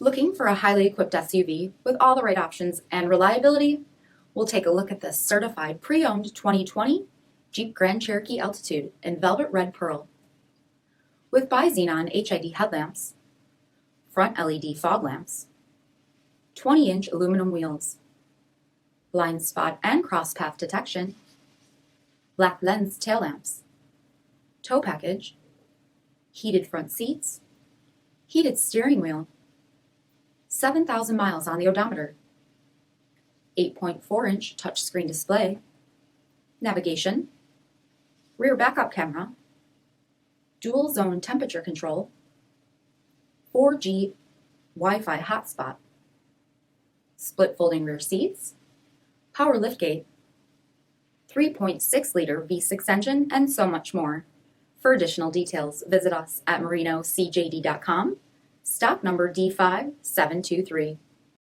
Looking for a highly equipped SUV with all the right options and reliability? We'll take a look at this certified pre-owned 2020 Jeep Grand Cherokee Altitude in Velvet Red Pearl. With bi-xenon HID headlamps, front LED fog lamps, 20-inch aluminum wheels, blind spot and cross path detection, black lens tail lamps, tow package, heated front seats, heated steering wheel, 7,000 miles on the odometer, 8.4-inch touchscreen display, navigation, rear backup camera, dual zone temperature control, 4G Wi-Fi hotspot, split folding rear seats, power liftgate, 3.6-liter V6 engine, and so much more. For additional details, visit us at marinocjd.com, stock number D5723.